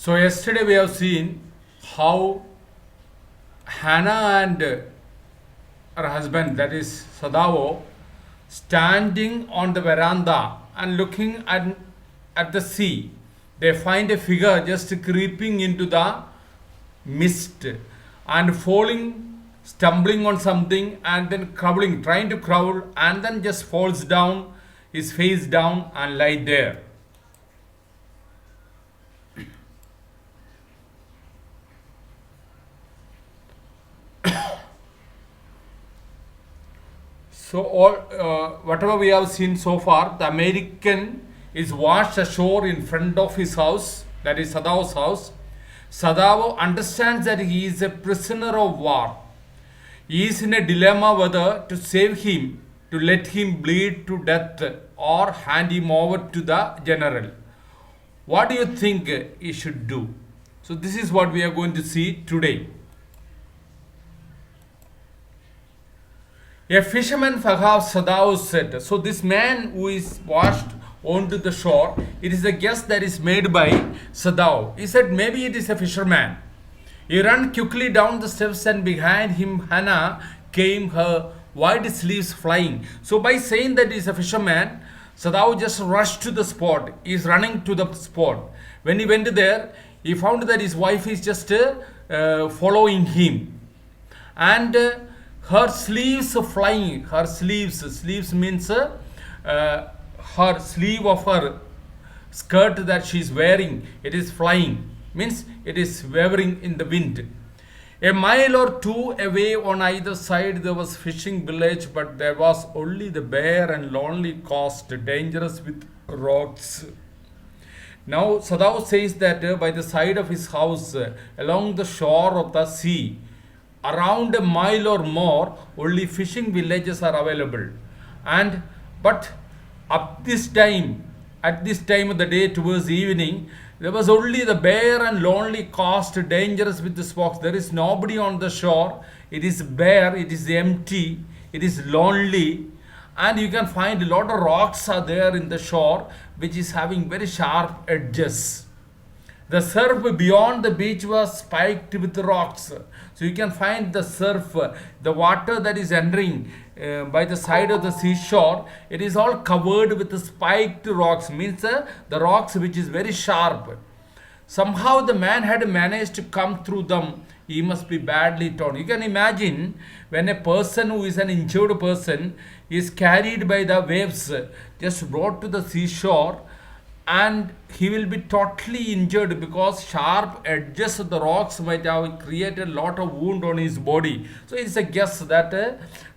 So yesterday we have seen how Hannah and her husband, that is Sadavo, standing on the veranda and looking at the sea. They find a figure just creeping into the mist and falling, stumbling on something and then crawling, trying to crawl and then just falls down, his face down and lie there. So all whatever we have seen so far, the American is washed ashore in front of his house, that is Sadavo's house. Sadavo understands that he is a prisoner of war. He is in a dilemma whether to save him, to let him bleed to death, or hand him over to the general. What do you think he should do? So this is what we are going to see today. A fisherman Fahab Sadao said, so this man who is washed onto the shore, it is a guess that is made by Sadao. He said, maybe it is a fisherman. He ran quickly down the steps and behind him Hannah came, her wide sleeves flying. So by saying that he is a fisherman, Sadao just rushed to the spot. He is running to the spot. When he went there, he found that his wife is just following him. And her sleeves flying, her sleeves means her sleeve of her skirt that she is wearing, it is flying, means it is wavering in the wind. A mile or two away on either side there was fishing village, but there was only the bare and lonely coast, dangerous with rocks. Now Sadao says that by the side of his house, along the shore of the sea, around a mile or more, only fishing villages are available. And but at this time of the day towards evening, there was only the bare and lonely coast, dangerous with the spokes. There is nobody on the shore. It is bare, it is empty, it is lonely, and you can find a lot of rocks are there in the shore, which is having very sharp edges. The surf beyond the beach was spiked with rocks. So you can find the surf, the water that is entering by the side of the seashore, it is all covered with spiked rocks, means the rocks which is very sharp. Somehow the man had managed to come through them. He must be badly torn. You can imagine when a person who is an injured person is carried by the waves, just brought to the seashore, and he will be totally injured because sharp edges of the rocks might have created a lot of wound on his body. So it's a guess that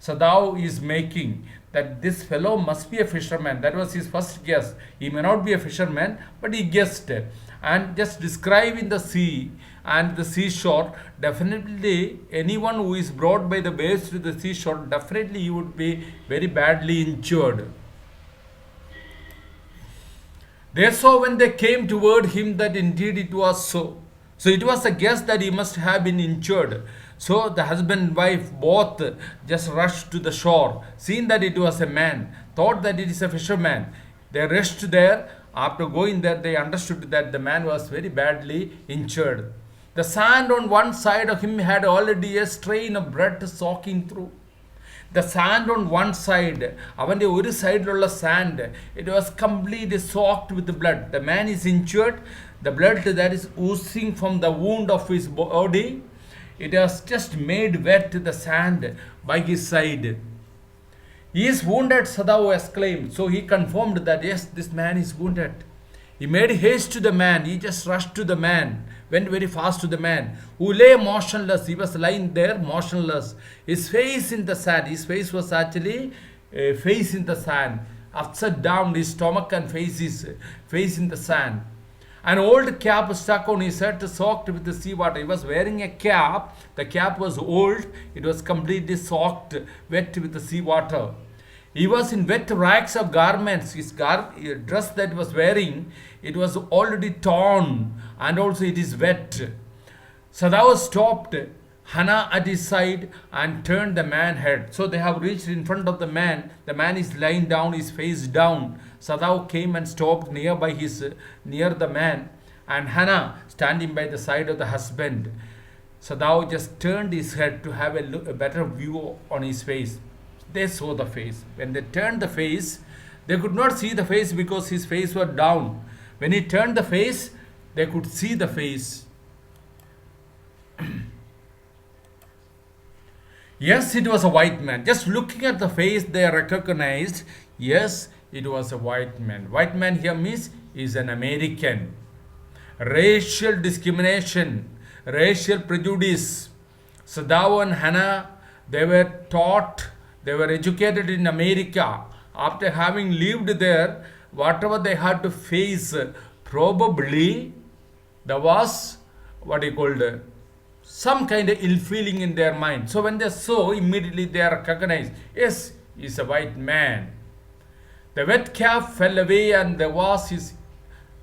Sadao is making, that this fellow must be a fisherman. That was his first guess. He may not be a fisherman, but he guessed. And just describing the sea and the seashore, definitely anyone who is brought by the waves to the seashore, definitely he would be very badly injured. They saw when they came toward him that indeed it was so. So it was a guess that he must have been injured. So the husband and wife both just rushed to the shore, seeing that it was a man, thought that it is a fisherman. They rushed there. After going there, they understood that the man was very badly injured. The sand on one side of him had already a strain of blood soaking through. The sand on one side, അവൻ്റെ ഒരു സൈഡിലുള്ള sand, it was completely soaked with the blood. The man is injured, the blood that is oozing from the wound of his body, it has just made wet the sand by his side. He is wounded, Sadao exclaimed. So he confirmed that yes, this man is wounded. He made haste to the man. He just rushed to the man, went very fast to the man, who lay motionless. He was lying there motionless. His face in the sand. His face was actually face in the sand. Upside down, his stomach and face is face in the sand. An old cap stuck on his head, soaked with the seawater. He was wearing a cap. The cap was old. It was completely soaked, wet with the seawater. He was in wet rags of garments. His dress that he was wearing, it was already torn, and also it is wet. Sadao stopped Hannah at his side and turned the man's head. So they have reached in front of the man. The man is lying down, his face down. Sadao came and stopped near the man, and Hannah standing by the side of the husband. So thou just turned his head to have a better view on his face. They saw the face. When they turned the face, they could not see the face because his face was down. When he turned the face, they could see the face. Yes, it was a white man. Just looking at the face, they recognized, yes, it was a white man. White man here means is an American. Racial discrimination, racial prejudice. So thou and Hannah, they were taught, they were educated in America. After having lived there, whatever they had to face, probably there was what he called some kind of ill feeling in their mind. So when they saw, immediately they recognized, yes, he's a white man. The wet cap fell away and there was his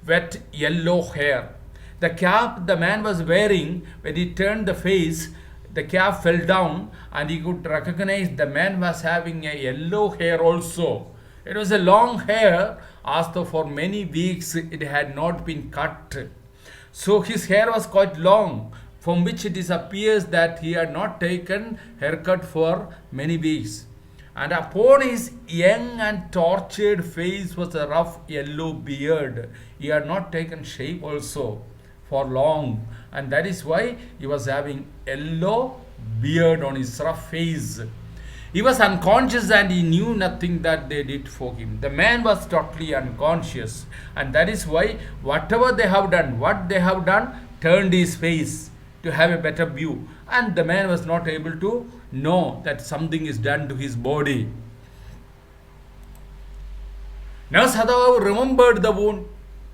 wet yellow hair. The cap the man was wearing, when he turned the face, the cap fell down and he could recognize the man was having a yellow hair also. It was a long hair, as though for many weeks it had not been cut. So his hair was quite long, from which it appears that he had not taken haircut for many weeks. And upon his young and tortured face was a rough yellow beard. He had not taken shave also for long, and that is why he was having yellow beard on his rough face. He was unconscious and he knew nothing that they did for him. The man was totally unconscious, and that is why whatever they have done, what they have done, turned his face to have a better view, and the man was not able to know that something is done to his body. Now Sadhava remembered the wound.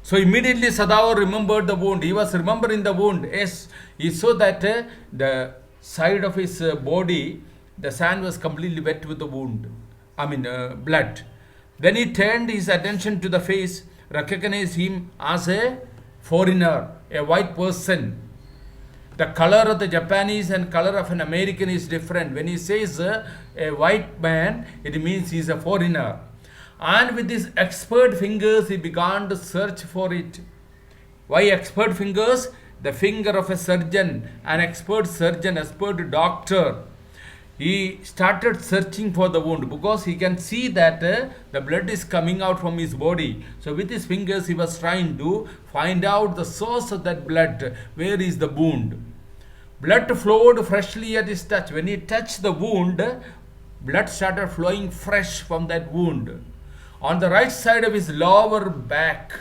So immediately Sadhava remembered the wound. He was remembering the wound. Yes, he saw that the side of his body, the sand was completely wet with the wound. Blood. Then he turned his attention to the face, recognized him as a foreigner, a white person. The color of the Japanese and color of an American is different. When he says a white man, it means he is a foreigner. And with his expert fingers, he began to search for it. Why expert fingers? The finger of a surgeon, an expert surgeon, expert doctor. He started searching for the wound because he can see that the blood is coming out from his body. So with his fingers, he was trying to find out the source of that blood. Where is the wound? Blood flowed freshly at his touch. When he touched the wound, blood started flowing fresh from that wound. On the right side of his lower back,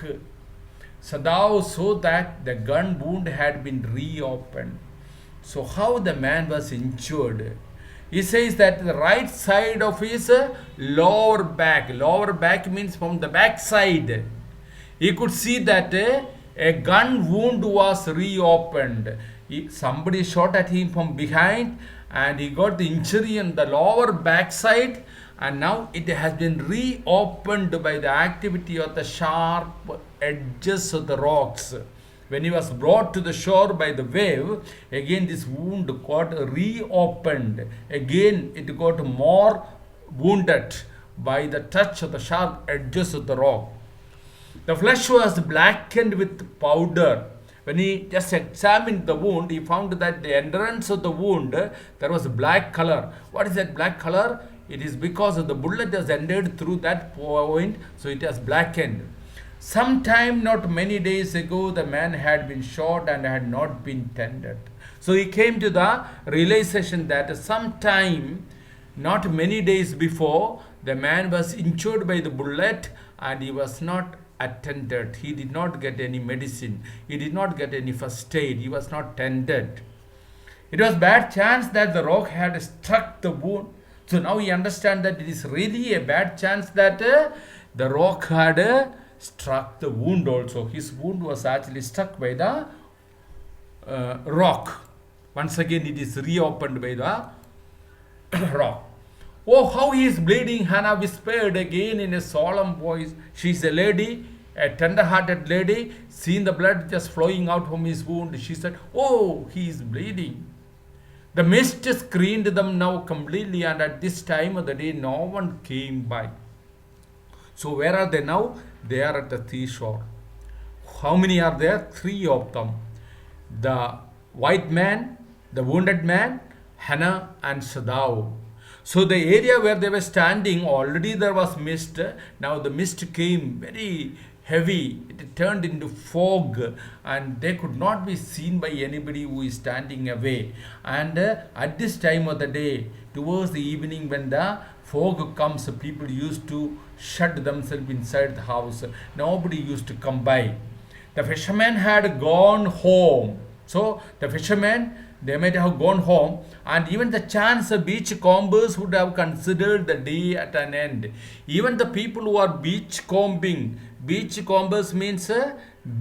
Sadhava saw that the gun wound had been reopened. So how the man was injured? He says that the right side of his lower back means from the back side, he could see that a gun wound was reopened. Somebody shot at him from behind and he got the injury on the lower back side, and now it has been reopened by the activity of the sharp edges of the rocks. When he was brought to the shore by the wave, again this wound got reopened. Again it got more wounded by the touch of the sharp edges of the rock. The flesh was blackened with powder. When he just examined the wound, he found that the entrance of the wound, there was a black color. What is that black color? It is because of the bullet has entered through that point, so it has blackened. Sometime not many days ago, the man had been shot and had not been tended. So he came to the realization that sometime not many days before, the man was injured by the bullet and he was not attended. He did not get any medicine. He did not get any first aid. He was not tended. It was bad chance that the rock had struck the wound. So now we understand that it is really a bad chance that the rock had struck the wound also. His wound was actually struck by the rock. Once again it is reopened by the rock. Oh, how he is bleeding, Hannah whispered again in a solemn voice. She is a lady, a tender-hearted lady, seeing the blood just flowing out from his wound. She said, oh, he is bleeding. The mist screened them now completely, and at this time of the day, no one came by. So where are they now? They are at the seashore. how many are there? Three of them. The white man, the wounded man, Hannah and Sadao. So the area where they were standing, already there was mist. Now the mist came very heavy. It turned into fog and they could not be seen by anybody who is standing away. And at this time of the day, towards the evening when the fog comes, people used to shut themselves inside the house. Nobody used to come by. The fishermen had gone home. So the fishermen, they might have gone home, and even the chance beach combers would have considered the day at an end. Even the people who are beach combers means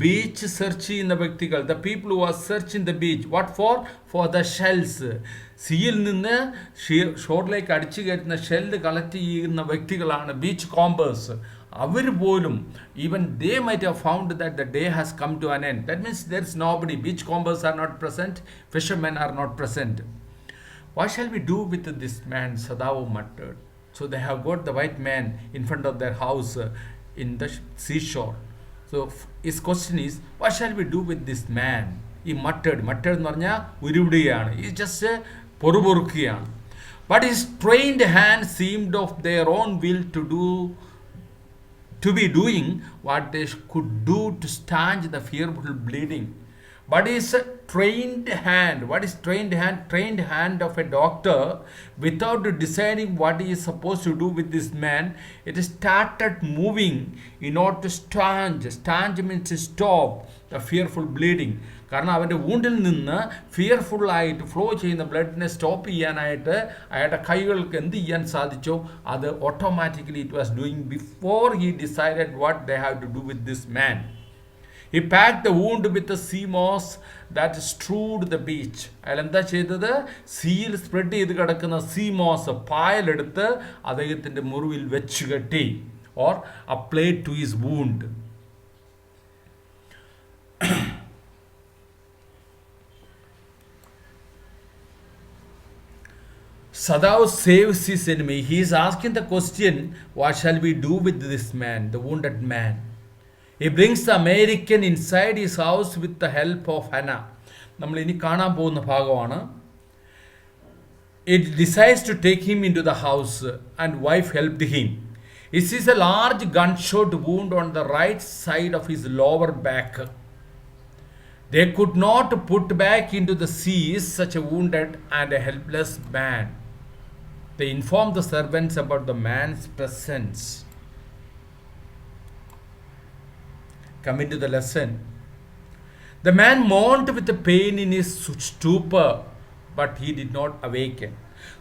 beach search in the വ്യക്തികൾ, the people who are searching the beach. What for? For the shells. സീയിൽ നിന്ന് ഷോറിലേക്ക് അടിച്ചു കയറ്റുന്ന shell collect ചെയ്യുന്ന വ്യക്തികളാണ് beach കോമ്പേഴ്സ്. അവർ പോലും, even they might have found that the day has come to an end. That means there is nobody. Beach combers are not present. Fishermen are not present. What shall we do with this man? Sadao muttered. So they have got the white man in front of their house in the seashore. So his question is, what shall we do with this man? He muttered എന്ന് പറഞ്ഞാൽ ഉരുവിടുകയാണ്. He just പൊറുപൊറുക്കുകയാണ്. But his trained hand seemed of their own will to be doing what they could do to stanch the fearful bleeding. But his trained hand, what is trained hand? Trained hand of a doctor, without deciding what he is supposed to do with this man, it started moving in order to stanch. Stanch means to stop the fearful bleeding. കാരണം അവൻ്റെ വൂണ്ടിൽ നിന്ന് ഫിയർഫുള്ളായിട്ട് flow ചെയ്യുന്ന ബ്ലഡിനെ stop ചെയ്യാനായിട്ട് അയാളുടെ കൈകൾക്ക് എന്ത് ചെയ്യാൻ സാധിച്ചോ അത് automatically it was doing before he decided what they have to do with this man. He packed the wound with the sea moss that strewed the beach. അയാൾ എന്താ ചെയ്തത്? സീയിൽ സ്പ്രെഡ് ചെയ്ത് കിടക്കുന്ന സീ മോസ് പായലെടുത്ത് അദ്ദേഹത്തിൻ്റെ മുറിവിൽ വെച്ച് കെട്ടി, or applied to his wound. Sadao saves his enemy. He is asking the question, what shall we do with this man, the wounded man? He brings the American inside his house with the help of Hannah. നമ്മൾ ഇനി കാണാൻ പോകുന്ന ഭാഗമാണ്. It decides to take him into the house and wife helped him. He sees a large gunshot wound on the right side of his lower back. They could not put back into the sea such a wounded and a helpless man. They informed the servants about the man's presence. Coming to the lesson, the man moaned with the pain in his stupor, but he did not awaken.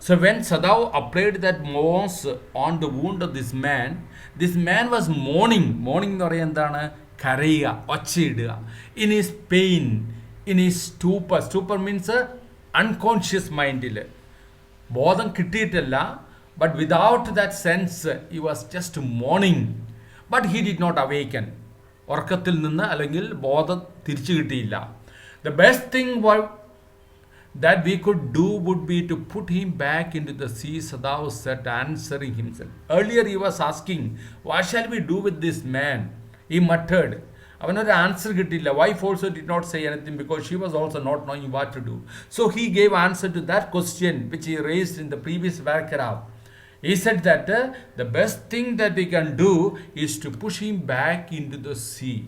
So when Sadao applied that moss on the wound of this man was moaning. Moaning എന്ന് പറയുന്നത് എന്താണ്? കരയുക, ഒച്ചയിടുക. In his pain, in his stupor. Stupor means unconscious മൈൻഡിൽ, ബോധം കിട്ടിയിട്ടില്ല. But without that sense, he was just moaning. But he did not awaken. ഉറക്കത്തിൽ നിന്ന് അല്ലെങ്കിൽ ബോധം തിരിച്ചു കിട്ടിയില്ല. The best thing that we could do would be to put him back into the sea, Sadao said, answering himself. Earlier he was asking, what shall we do with this man? He muttered. അവനൊരു answer കിട്ടിയില്ല. Wife also did not say anything because she was also not knowing what to do. So he gave answer to that question which he raised in the previous paragraph. He said that the best thing that we can do is to push him back into the sea.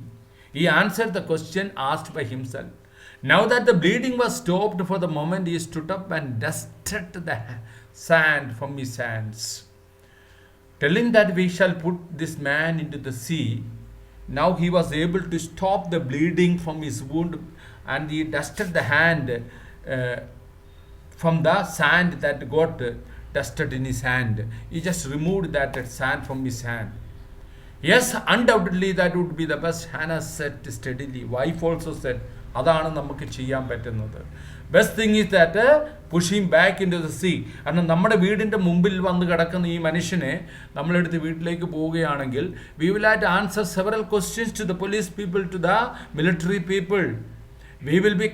He answered the question asked by himself. Now that the bleeding was stopped for the moment, he stood up and dusted the sand from his hands. Telling that we shall put this man into the sea, now he was able to stop the bleeding from his wound, and he dusted the hand from the sand that got dusted in his hand. He just removed that sand from his hand. Yes, undoubtedly that would be the best, Hannah said steadily. Wife also said, അതാണ് നമുക്ക് ചെയ്യാൻ പറ്റുന്നത്. Best thing is that push him back in to the sea. കാരണം നമ്മുടെ വീടിൻ്റെ മുമ്പിൽ വന്ന് കിടക്കുന്ന ഈ മനുഷ്യനെ നമ്മളെടുത്ത് വീട്ടിലേക്ക് പോവുകയാണെങ്കിൽ we will have to answer several questions to the police people, to the military people. We will be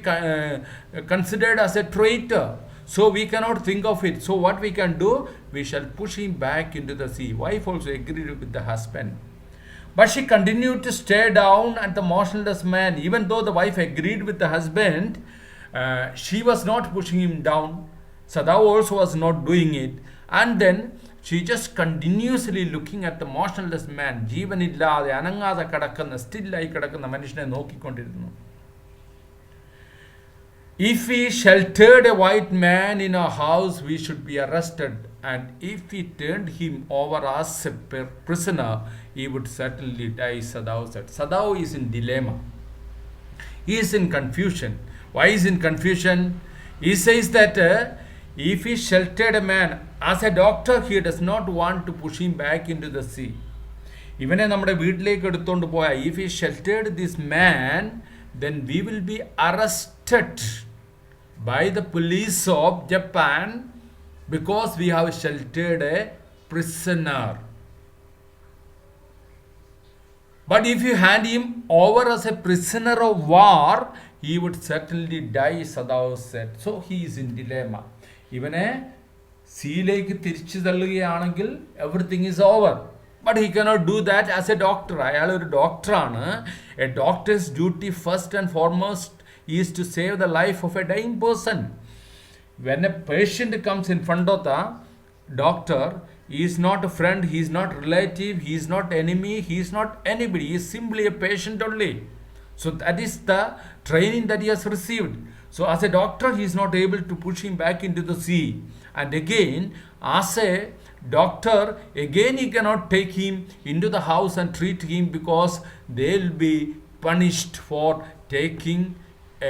considered as a traitor. So we cannot think of it. So what we can do? We shall push him back into the sea. Wife also agreed with the husband. But she continued to stare down at the motionless man. Even though the wife agreed with the husband, she was not pushing him down. Sadao also was not doing it. And then she just continuously looking at the motionless man. ജീവനില്ലാതെ അനങ്ങാതെ കിടക്കുന്ന സ്റ്റില്ലായി കിടക്കുന്ന മനുഷ്യനെ നോക്കിക്കൊണ്ടിരുന്നു. If we sheltered a white man in our house, we should be arrested. And if we turned him over as a prisoner, he would certainly die, Sadao said. Sadao is in dilemma. He is in confusion. Why is in confusion? He says that if he sheltered a man, as a doctor, he does not want to push him back into the sea. ഇവനെ നമ്മുടെ വീട്ടിലേക്ക് എടുത്തുകൊണ്ട് പോയാൽ, if he sheltered this man, then we will be arrested by the police of Japan because we have sheltered a prisoner. But if you hand him over as a prisoner of war, he would certainly die, Sadao said. So he is in dilemma. ഇവനെ സീയിലേക്ക് തിരിച്ചു തള്ളുകയാണെങ്കിൽ everything is over. But he cannot do that as a doctor. അയാൾ ഒരു ഡോക്ടറാണ്. A doctor's duty first and foremost is to save the life of a dying person. When a patient comes in front of the doctor, he is not a friend, he is not relative, he is not enemy, he is not anybody. He is simply a patient only. So that is the training that he has received. So as a doctor, he is not able to push him back into the sea. And again, as a doctor, again he cannot take him into the house and treat him because they will be punished for taking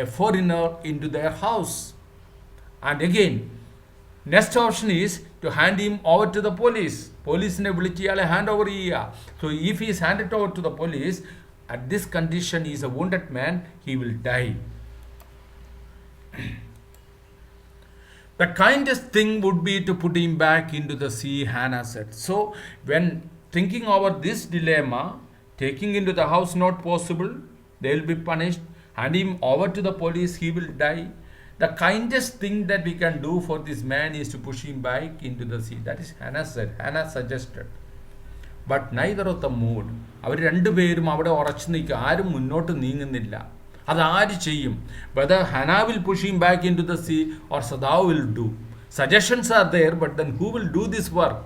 a foreigner into their house. And again, next option is to hand him over to the police. പോലീസിനെ വിളിച്ച് ഇയാളെ hand over ചെയ്യുക. So if he is handed over to the police, at this condition he is a wounded man, he will die. The kindest thing would be to put him back into the sea, Hannah said. So when thinking over this dilemma, taking into the house not possible, they will be punished. Hand him over to the police, he will die. The kindest thing that we can do for this man is to push him back into the sea. That is Hannah said. Hannah suggested. But neither of them moved. അവർ രണ്ടുപേരും അവിടെ ഉറച്ചു നിൽക്കുക. ആരും മുന്നോട്ട് നീങ്ങുന്നില്ല. അതാര് ചെയ്യും? Whether Hannah will push him back into the sea or Sadao will do. Suggestions are there, but then who will do this work?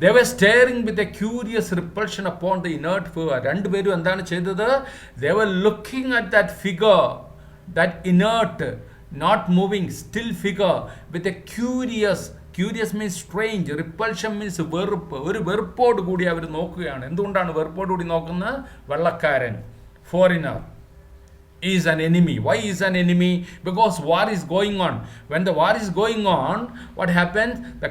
They were staring with a curious repulsion upon the inert figure. രണ്ടുപേരും എന്താണ് ചെയ്തത്? They were looking at that figure, that inert, not moving, still figure with a curious means strange, repulsion means വെറുപ്പ്. ഒരു വെറുപ്പോട് കൂടി അവർ നോക്കുകയാണ്. എന്തുകൊണ്ടാണ് വെറുപ്പോട് കൂടി നോക്കുന്നത്? വെള്ളക്കാരൻ, foreigner is an enemy. Why is an enemy? Because war is going on. When the war is going on, what happens? The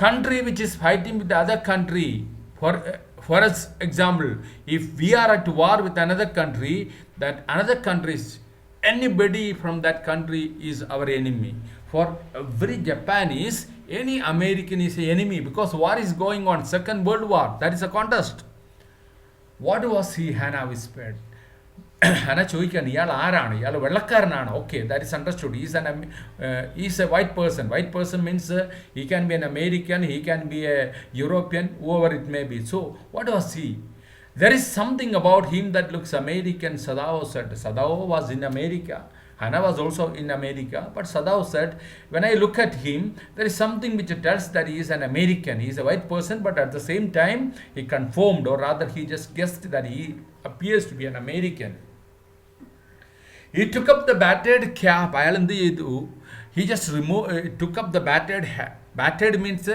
country which is fighting with the other country, for example, if we are at war with another country, that another country's anybody from that country is our enemy. For every Japanese, any American is an enemy because war is going on. Second World War, that is a contest. What was he? Hannah whispered. Hannah ചോദിക്കുകയാണ്, ഇയാൾ ആരാണ്? ഇയാൾ വെള്ളക്കാരനാണ്. Okay, that is understood. He is a white person. White person means he can be an American, he can be a European, whoever it may be. So what was he? There is something about him that looks American, Sadao said. Sadao was in America. Hannah was also in America. But Sadao said, when I look at him, there is something which tells that he is an American. He is a white person, but at the same time, he confirmed, or rather he just guessed that he appears to be an American. He took up the battered cap. He just took up the battered hat. Battered means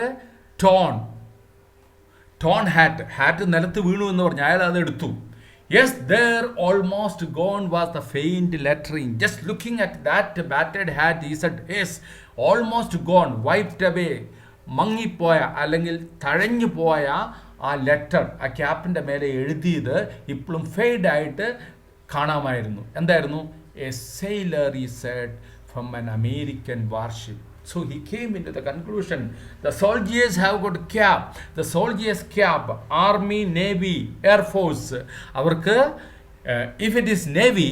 torn hat. Hat നിലത്ത് വീണു എന്ന് പറഞ്ഞ് അയാൾ അത് എടുത്തു. Yes, there almost gone was the faint lettering. Just looking at that battered hat, he said, yes, almost gone, wiped away. മങ്ങിപ്പോയ അല്ലെങ്കിൽ തഴഞ്ഞു പോയ ആ ലെറ്റർ, ആ ക്യാപ്പിൻ്റെ മേലെ എഴുതിയത് ഇപ്പോഴും ഫെയ്ഡായിട്ട് കാണാമായിരുന്നു. എന്തായിരുന്നു? A sailor, he said, from an American warship. So he came into the conclusion, the soldiers have got cap. The soldiers cap, army, navy, air force. അവർക്ക് if it is navy,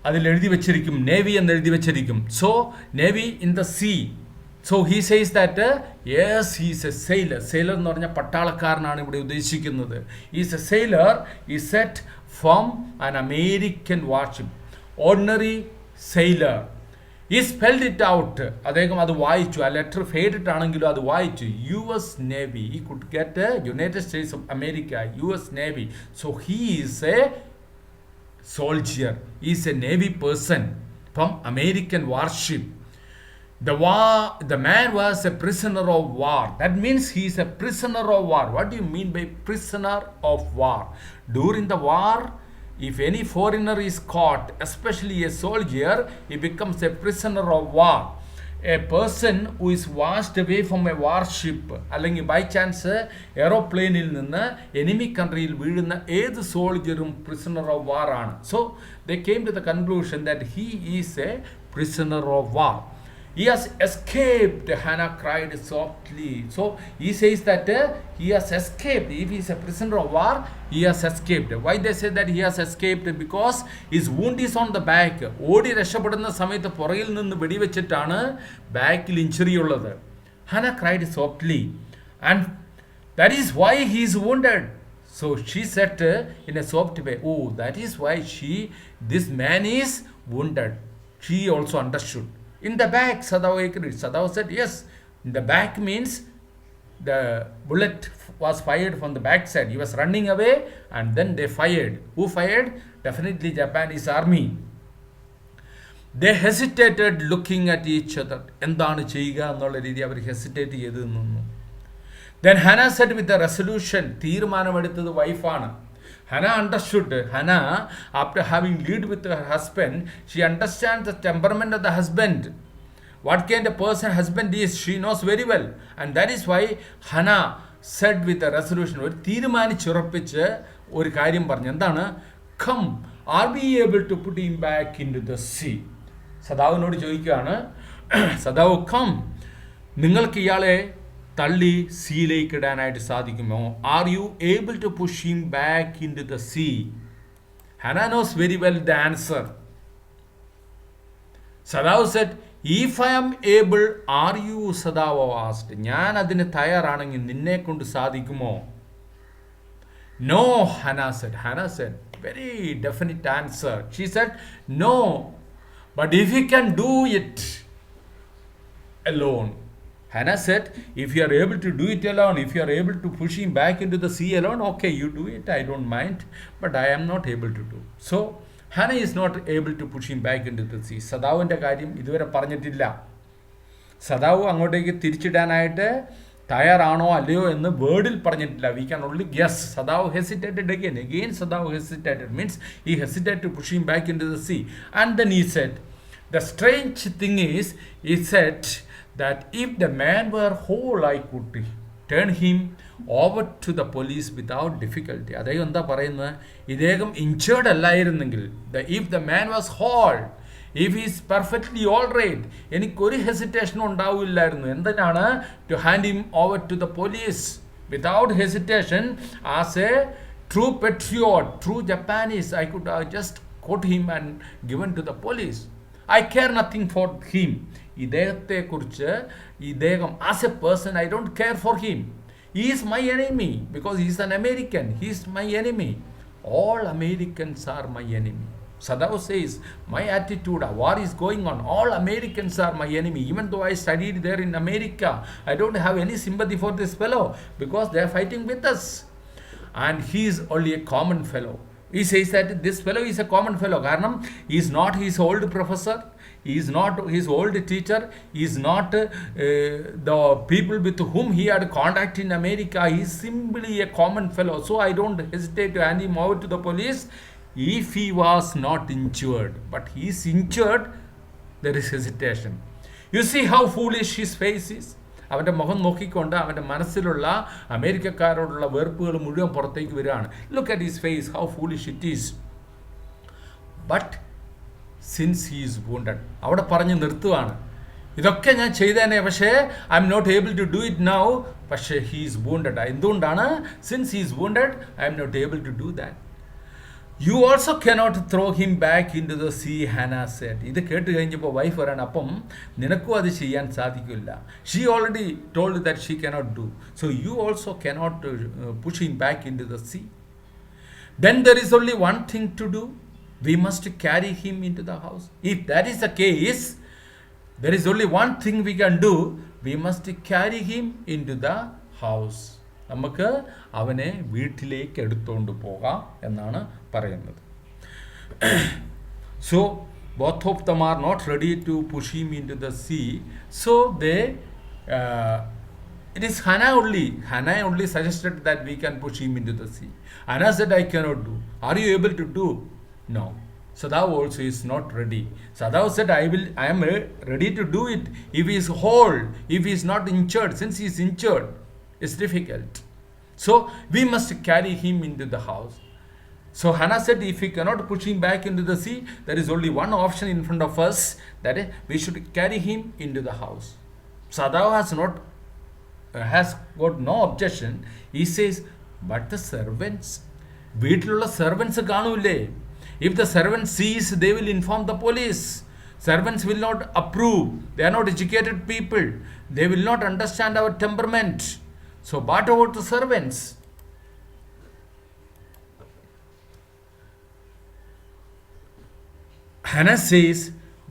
അതിൽ എഴുതി വെച്ചിരിക്കും, നേവി എന്ന് എഴുതി വെച്ചിരിക്കും. So navy in the sea, So he says that yes, he is a sailor. Sailor എന്ന് പറഞ്ഞാൽ പട്ടാളക്കാരനാണ് ഇവിടെ ഉദ്ദേശിക്കുന്നത്. He is a sailor. He set from an American warship. Ordinary sailor. He spelled it out. അദ്ദേഹം അത് വായിച്ചു. ആ letter faded ആണെങ്കിലും അത് വായിച്ചു. US Navy. He could get United States of America, US Navy. So he is a soldier. He is a Navy person from American warship. The man was a prisoner of war. That means he is a prisoner of war. What do you mean by prisoner of war? During the war, if any foreigner is caught, especially a soldier, he becomes a prisoner of war. A person who is washed away from a warship, അല്ലെങ്കിൽ by chance എയറോപ്ലെയിനിൽ നിന്ന് enemy കൺട്രിയിൽ വീഴുന്ന ഏത് സോൾജറും prisoner of war ആണ്. So they came to the conclusion that he is a prisoner of war. He has escaped, Hannah cried softly. So he says that he has escaped. If he is a prisoner of war, he has escaped. Why they say that he has escaped? Because his wound is on the back. ഓടി രക്ഷപ്പെടുന്ന സമയത്ത് പുറകിൽ നിന്ന് വെടിവെച്ചിട്ടാണ് ബാക്കിൽ injury ഉള്ളത്. Hannah cried softly. And that is why he is wounded. So she said in a soft way, oh, that is why this man is wounded. She also understood. In the back, Sadao agreed. Sadao said, yes, in the back means the bullet was fired from the back side. He was running away and then they fired. Who fired? Definitely Japanese army. They hesitated looking at each other. എന്താണ് ചെയ്യുക എന്നുള്ള രീതി അവർ hesitate ചെയ്ത് നിന്നു. Then Hannah said with the resolution, തീരുമാനമെടുത്തത് വൈഫാണ്. Hannah understood. Hannah, after having lived with her husband, she understands the temperament of the husband. What kind of person husband is, she knows very well. And that is why Hannah said with a resolution, ഒരു തീരുമാനിച്ചുറപ്പിച്ച് ഒരു കാര്യം പറഞ്ഞു. എന്താണ്? Come, are we able to put him back into the sea? സദാവിനോട് ചോദിക്കുകയാണ്. സദാവ്, come, നിങ്ങൾക്ക് ഇയാളെ തള്ളി സീയിലേക്ക് ഇടാനായിട്ട് സാധിക്കുമോ? Are you able to push him back in to the sea? Hannah knows very well the answer. Sadav said, if I am able, are you? Sadav asked. ഞാൻ അതിന് തയ്യാറാണെങ്കിൽ നിന്നെ കൊണ്ട് സാധിക്കുമോ? No, Hannah said. Hannah said, very definite answer. She said, no, but if you can do it alone. Hannah said, if you are able to do it alone, if you are able to push him back into the sea alone, okay, you do it, I don't mind, but I am not able to do. So, Hannah is not able to push him back into the sea. സദാവിൻ്റെ കാര്യം ഇതുവരെ പറഞ്ഞിട്ടില്ല. സദാവ് അങ്ങോട്ടേക്ക് തിരിച്ചിടാനായിട്ട് തയ്യാറാണോ അല്ലയോ എന്ന് വേർഡിൽ പറഞ്ഞിട്ടില്ല. We can only guess. സദാവ് hesitated again. Again സദാവ് hesitated. Means he hesitated to push him back into the sea. And then he said, the strange thing is, he said, that if the man were whole, I could turn him over to the police without difficulty. അദ്ദേഹം എന്താ പറയുന്നത്? ഇദ്ദേഹം injured അല്ലായിരുന്നെങ്കിൽ, if the man was whole, if he is perfectly all right, എനിക്കൊരു ഹെസിറ്റേഷനും ഉണ്ടാവില്ലായിരുന്നു. എന്തിനാണ്? to hand him over to the police without hesitation. As a true patriot, true Japanese, I could just caught him and given to the police. I care nothing for him. ഇദ്ദേഹത്തെക്കുറിച്ച് ഇദ്ദേഹം as A person I don't care for him. He is my enemy because he is an American. He is my enemy. All Americans are my enemy. Sadav says, my attitude, war is going on. All Americans are my enemy. Even though I studied there in America, I don't have any sympathy for this fellow because they are fighting with us. And he is only a common fellow. He says that this fellow is a common fellow. കാരണം he is not his old professor. He is not his old teacher. He is not the people with whom he had contact in America. He is simply a common fellow. So I don't hesitate to hand him over to the police if he was not injured. But he is injured, there is hesitation. You see how foolish his face is? അവൻ്റെ മുഖം നോക്കിക്കൊണ്ട് അവൻ്റെ മനസ്സിലുള്ള അമേരിക്കക്കാരോടുള്ള വെറുപ്പുകൾ മുഴുവൻ പുറത്തേക്ക് വരികയാണ്. Look at his face, how foolish it is. But since he is wounded, അവിടെ പറഞ്ഞ് നിർത്തുകയാണ്. ഇതൊക്കെ ഞാൻ ചെയ്തേനെ, പക്ഷേ I'm not able to do it now. പക്ഷേ ഹീ ഈസ് വൂണ്ടഡ്. എന്തുകൊണ്ടാണ്? Since he is wounded I'm not able to do that. You also cannot throw him back into the sea, Hannah said. ഇത് കേട്ട് കഴിഞ്ഞപ്പോൾ wife പറയണം, അപ്പം നിനക്കും അത് ചെയ്യാൻ സാധിക്കില്ല. She already told that she cannot do. So you also cannot push him back into the sea. Then there is only one thing to do. We must carry him into the house. If that is the case, there is only one thing we can do. We must carry him into the house. നമുക്ക് അവനെ വീട്ടിലേക്ക് എടുത്തുകൊണ്ട് പോകാം എന്നാണ് പറയുന്നത്. So both of them are not ready to push him into the sea. So they it is Hannah only suggested that we can push him into the sea. Hannah said, I cannot do. Are you able to do? No. Sadav also is not ready. Sadav said, I am ready to do it if he is whole, if he is not injured. Since he is injured, it's difficult. So we must carry him into the house. So Hannah said, if we cannot push him back into the sea, there is only one option in front of us, that is, we should carry him into the house. Sadav has got no objection. He says, but the servants, വീട്ടിലുള്ള servants കാണൂലേ? If the servant sees, they will inform the police. Servants will not approve. They are not educated people. They will not understand our temperament. So what about the servants? Hannah says,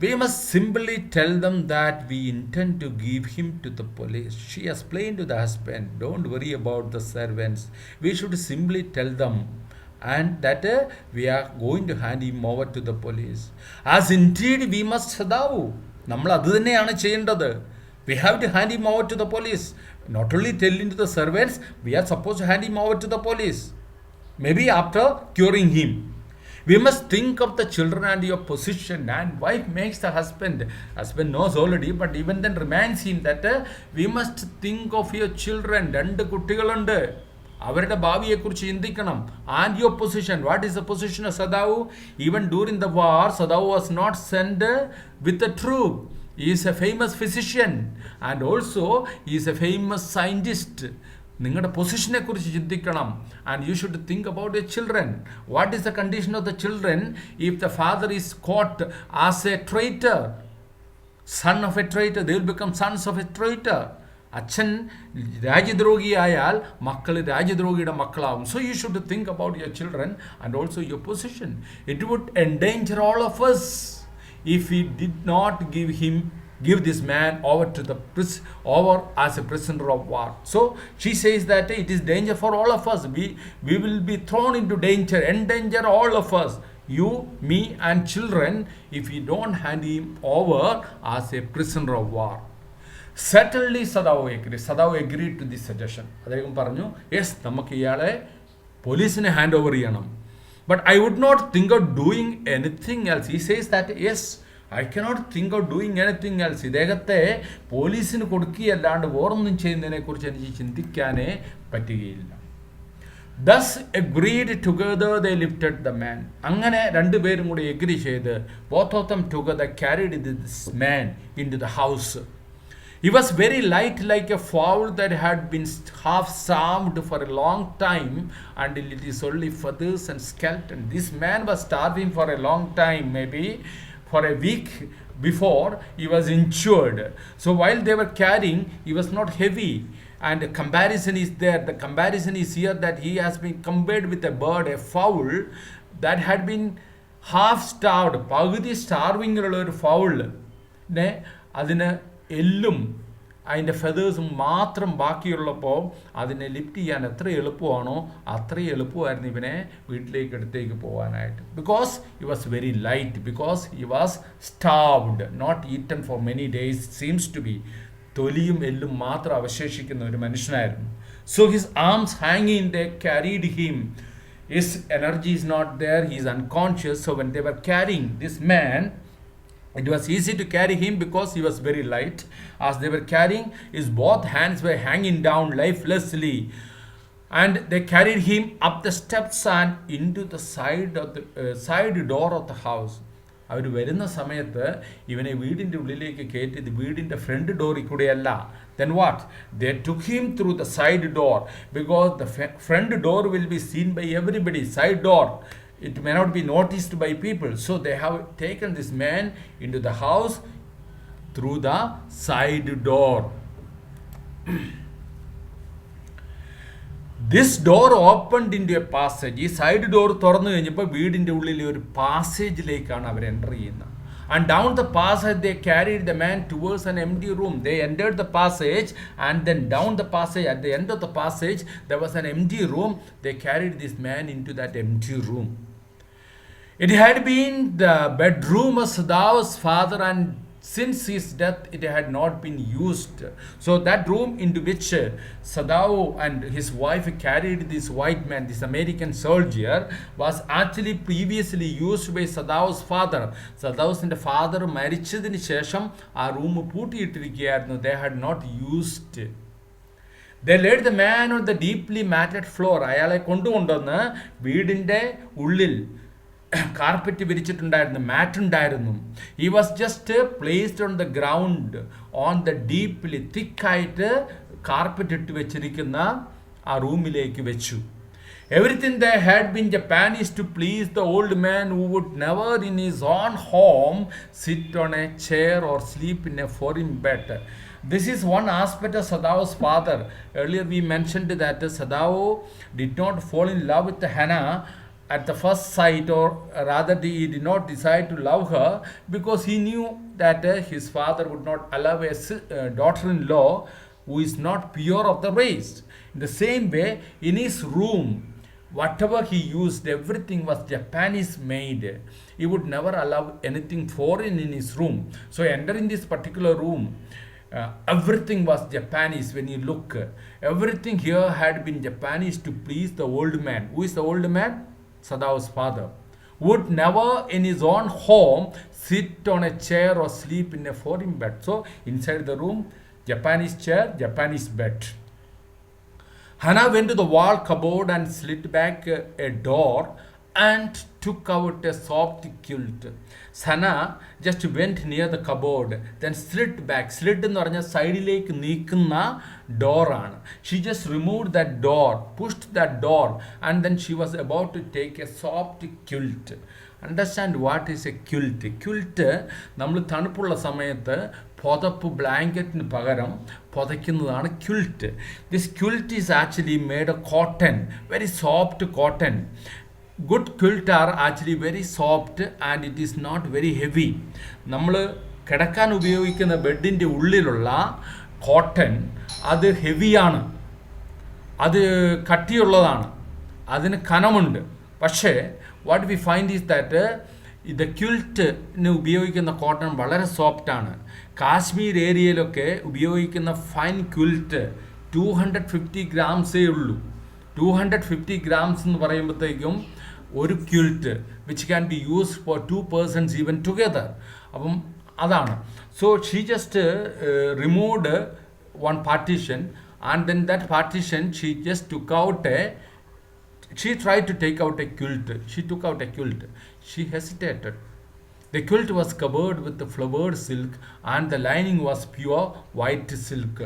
we must simply tell them that we intend to give him to the police. She explained to the husband, don't worry about the servants. We should simply tell them and that we are going to hand him over to the police. As indeed we must Sadav. നമ്മൾ അത് തന്നെയാണ് ചെയ്യേണ്ടത്. We have to hand him over to the police. Not only telling to the servants, we are supposed to hand him over to the police. Maybe after curing him. We must think of the children and your position. And wife makes the husband knows already, but even then reminds him that we must think of your children. രണ്ട് കുട്ടികളുണ്ട്, അവരുടെ ഭാവിയെക്കുറിച്ച് ചിന്തിക്കണം. And your position. What is the position of Sadav? Even during the war, Sadav was not sent with a troop. He is a famous physician and also he is a famous scientist. നിങ്ങളുടെ പൊസിഷനെ കുറിച്ച് ചിന്തിക്കണം. And you should think about your children. What is the condition of the children if the father is caught as a traitor, son of a traitor? They will become sons of a traitor. അച്ഛൻ രാജ്യദ്രോഹിയായാൽ മക്കൾ രാജ്യദ്രോഹിയുടെ മക്കളാവും. So you should think about your children and also your position. It would endanger all of us if we did not give this man over to the over as a prisoner of war. So she says that it is danger for all of us. We will be thrown into danger, endanger all of us, you, me and children, if we don't hand him over as a prisoner of war. Certainly Sadav agreed to this suggestion. അദ്ദേഹം പറഞ്ഞു, yes, നമുക്ക് ഇയാളെ പോലീസിനെ hand over ചെയ്യണം. But I would not think of doing anything else. He says that, yes, I cannot think of doing anything else. ഇദ്ദേഹത്തെ പോലീസിന് കൊടുക്കുകയല്ലാണ്ട് വേറൊന്നും ചെയ്യുന്നതിനെ കുറിച്ച് എനിക്ക് ചിന്തിക്കാനേ പറ്റുകയില്ല. Thus agreed together they lifted the man. അങ്ങനെ രണ്ടുപേരും കൂടി എഗ്രി ചെയ്ത് both of them together carried this man into the house. He was very light, like a fowl that had been half starved for a long time until it is only feathers and skeleton. This man was starving for a long time, maybe for a week before he was injured. So while they were carrying, he was not heavy. And the comparison is there. The comparison is here that he has been compared with a bird, a fowl that had been half starved. പകുതി സ്റ്റാർവിങ്ങിലുള്ള ഒരു ഫൗളിനെ അതിന് എല്ലും അതിൻ്റെ ഫെതേഴ്സും മാത്രം ബാക്കിയുള്ളപ്പോൾ അതിനെ lift ചെയ്യാൻ എത്ര എളുപ്പമാണോ അത്രയും എളുപ്പമായിരുന്നു ഇവനെ വീട്ടിലേക്ക് എടുത്തേക്ക് പോകാനായിട്ട്. Because he was very light, because he was starved, not eaten for many days, seems to be. തൊലിയും എല്ലും മാത്രം അവശേഷിക്കുന്ന ഒരു മനുഷ്യനായിരുന്നു. സോ ഹിസ് ആംസ് ഹാങ്ങിങ്, they carried him. His energy is not there, he is unconscious. So when they were carrying this man, it was easy to carry him because he was very light. As they were carrying, his both hands were hanging down lifelessly. And they carried him up the steps and into the side door of the house. അവർ വരുന്ന സമയത്ത് ഇവനെ വീടിൻ്റെ ഉള്ളിലേക്ക് കയറ്റിയത് വീടിൻ്റെ front ഡോറിൽ കൂടെയല്ല. Then what? They took him through the side door because the front door will be seen by everybody. Side door it may not be noticed by people. So they have taken this man into the house through the side door. This door opened into a passage. ഈ side door തുറന്നു കഴിഞ്ഞപ്പോൾ വീടിൻ്റെ ഉള്ളിൽ ഒരു പാസേജിലേക്കാണ് അവർ enter ചെയ്യുന്നത്. And down the passage they carried the man towards an empty room. They entered the passage, and then down the passage, at the end of the passage, there was an empty room. They carried this man into that empty room. It had been the bedroom of Sadav's father, and since his death it had not been used. So that room into which Sadav and his wife carried this white man, this American soldier, was actually previously used by Sadav's father. Sadav's father മരിച്ചതിന് ശേഷം ആ room പൂട്ടിയിട്ടിരിക്കുകയായിരുന്നു. They had not used. They laid the man on the deeply matted floor. അയാളെ കൊണ്ടുകൊണ്ടുവന്ന് വീടിൻ്റെ ഉള്ളിൽ carpet വിരിച്ചിട്ടുണ്ടായിരുന്നു, മാറ്റ് ഉണ്ടായിരുന്നു. He was just placed on the ground on the deeply തിക്കായിട്ട് carpet ഇട്ട് വെച്ചിരിക്കുന്ന ആ റൂമിലേക്ക് വെച്ചു. Everything they had been Japanese to please the old man who would never in his own home sit on a chair or sleep in a foreign bed. This is one aspect of Sadav's father. Earlier we mentioned that Sadav did not fall in love with Hannah at the first sight, or rather he did not decide to love her because he knew that his father would not allow a daughter-in-law who is not pure of the race. In the same way, in his room, whatever he used, everything was Japanese made. He would never allow anything foreign in his room. So entering this particular room, everything was Japanese. When you look, everything here had been Japanese to please the old man. Who is the old man? Sadav's father. Would never in his own home sit on a chair or sleep in a foreign bed. So inside the room, Japanese chair, Japanese bed. Hannah went to the wall cupboard and slid back a door and took out a soft quilt. Hannah just went near the cupboard, then slid back. Slid എന്ന് പറഞ്ഞാൽ സൈഡിലേക്ക് നീക്കുന്ന ഡോറാണ്. She just removed that door, pushed that door, and then she was about to take a soft quilt. Understand what is a quilt? Quilt നമ്മൾ തണുപ്പുള്ള സമയത്ത് പുതപ്പ് ബ്ലാങ്കറ്റിന് പകരം പുതയ്ക്കുന്നതാണ് quilt. This quilt is actually made of cotton, very soft cotton. Good quilt are actually very soft and it is not very heavy. നമ്മൾ കിടക്കാൻ ഉപയോഗിക്കുന്ന ബെഡിൻ്റെ ഉള്ളിലുള്ള കോട്ടൺ അത് ഹെവിയാണ്, അത് കട്ടിയുള്ളതാണ്, അതിന് കനമുണ്ട്. പക്ഷേ what we find is that ഇത് ക്വിൽറ്റിന് ഉപയോഗിക്കുന്ന കോട്ടൺ വളരെ സോഫ്റ്റാണ്. കാശ്മീർ ഏരിയയിലൊക്കെ ഉപയോഗിക്കുന്ന ഫൈൻ ക്വിൽറ്റ് 250 ഗ്രാംസേ ഉള്ളൂ. 250 grams എന്ന് പറയുമ്പോഴത്തേക്കും ഒരു quilt which can be used for 2 persons even together. അപ്പം അതാണ്. So she just removed one partition and then that partition she just took out A she tried to take out a quilt. She took out a quilt. She hesitated. The quilt was covered with the flowered silk and the lining was pure white silk.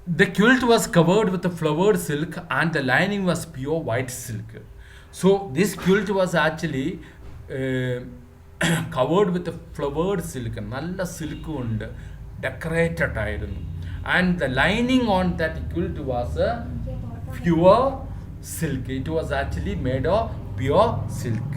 The quilt was covered with the flowered silk and the lining was pure white silk. So this quilt was actually covered with the flowered silk. നല്ല silk കൊണ്ട് decorated ആയിരുന്നു. And the lining on that quilt was pure silk. It was actually made of pure silk.